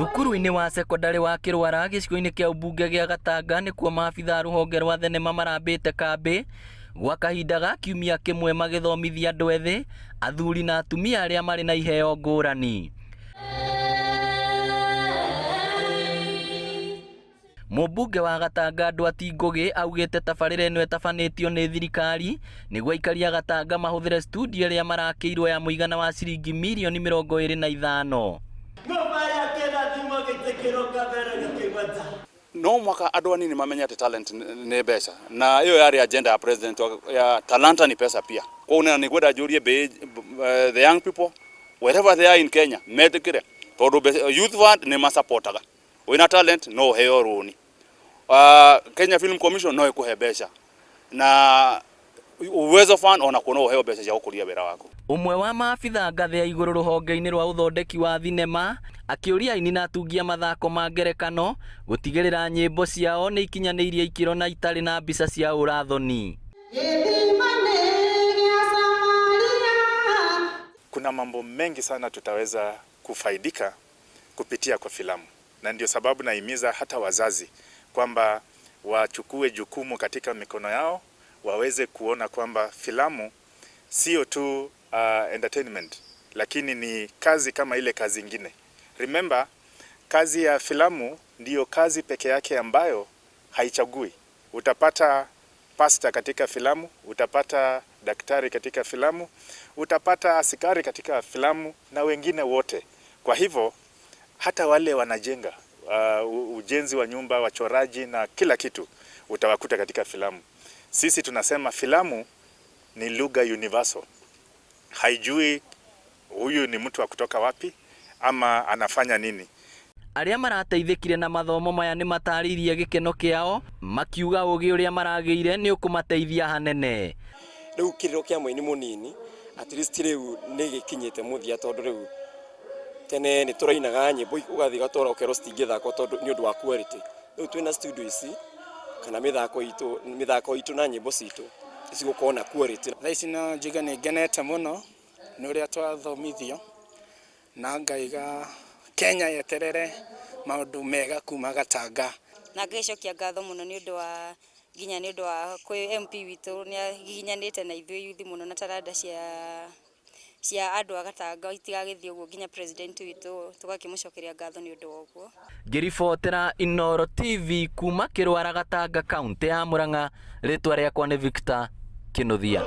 Thukuru-inĩ wa sekondari wa Kĩrwara gĩcigo-inĩ kĩa ũmbunge gĩa Gatanga nĩkuo maabitha rũhonge rwa thenema marambĩte kambĩ gwa kahinda ga kiumia kĩmwe magĩthomithia andũ ethĩ, athuri na atumia arĩa marĩ na iheo ngũrani. Mũmbunge wa Gatanga Ndwati Ngũgĩ augĩte tabarĩra ĩno ĩtabanĩtio nĩ thirikari nĩguo aikari a Gatanga mahũthĩre studio ĩrĩa marakĩirwo ya mũigana wa ciringi mirioni 25. No mwaka andũ anini mamenya ati talent nĩ mbeca, na hiyo yari agenda ya president ya talanta ni pesa pia. Kwa hiyo nĩngwenda njũrie the young people wherever they are in Kenya medicare tondũ youth fund nĩ masapotaga. Wina talent no heo rũni. Kenya Film Commission no ikuhe mbeca na Uwezo Fund ona kuona heo mbeca cia gũkũria wĩra waku. Umwe wa maabitha ngathĩ ya igũrũ rũhonge-inĩ rwa ũthondeki wa thinema akĩũria aini na atungia mathako ma ngerekano gũtigĩrĩra nyĩmbo ciao nĩ ikinyanĩirie ikĩro na itarĩ na mbica cia ũrathoni. Kuna mambo mengi sana tutaweza kufaidika kupitia kwa filamu, na ndio sababu naimiza hata wazazi kwamba wachukue jukumu katika mikono yao, waweze kuona kwamba filamu sio tu entertainment, lakini ni kazi kama ile kazi ingine. Remember, kazi ya filamu ndiyo kazi peke yake ambayo haichagui. Utapata pastor katika filamu, utapata daktari katika filamu, utapata askari katika filamu na wengine wote. Kwa hivyo hata wale wanajenga ujenzi wa nyumba, wachoraji na kila kitu utawakuta katika filamu. Sisi tunasema filamu ni lugha universal. Haijui huyu ni mtu wa kutoka wapi ama anafanya nini. Arĩa marateithĩkire na mathomo maya nĩ matarĩirie gĩkeno kĩao makiuga ũgĩ ũrĩa maragĩire nĩ ũkũmateithia hanene. Rĩu kĩrĩro kĩa mũini mũnini at least rĩu nĩ gĩkinyĩte mũthia tondũ rĩu tene nĩ tũrainaga nyĩmbo ũgathiĩ gatwara ũkerwo citingĩthakwo tondũ nĩ ũndũ wa quality. Rĩu twĩna studio ici kana mĩthako itũ na nyĩmbo citũ cigũkorwo na quality. Thaa ici no njuge nĩ ngenete mũno nĩ ũrĩa twathomithio na ngaiga Kenya yeterere maũndũ mega kuma Gatanga. Na ngĩcokia ngatho mũno nĩ ũndũ wa nginya nĩ ũndũ wa kwĩ MP witũ nĩ aginyanĩte na ithuĩ yuthi mũno na taranda cia andũ a Gatanga itigagĩthiĩ ũguo, nginya president witũ tũgakĩmũcokeria ngatho nĩ ũndũ wa ũguo. Ngĩribotera Inooro TV kuma Kĩrwara Gatanga kaunti ya Murang'a, rĩtwa rĩakwa nĩ Victor Kĩnuthia.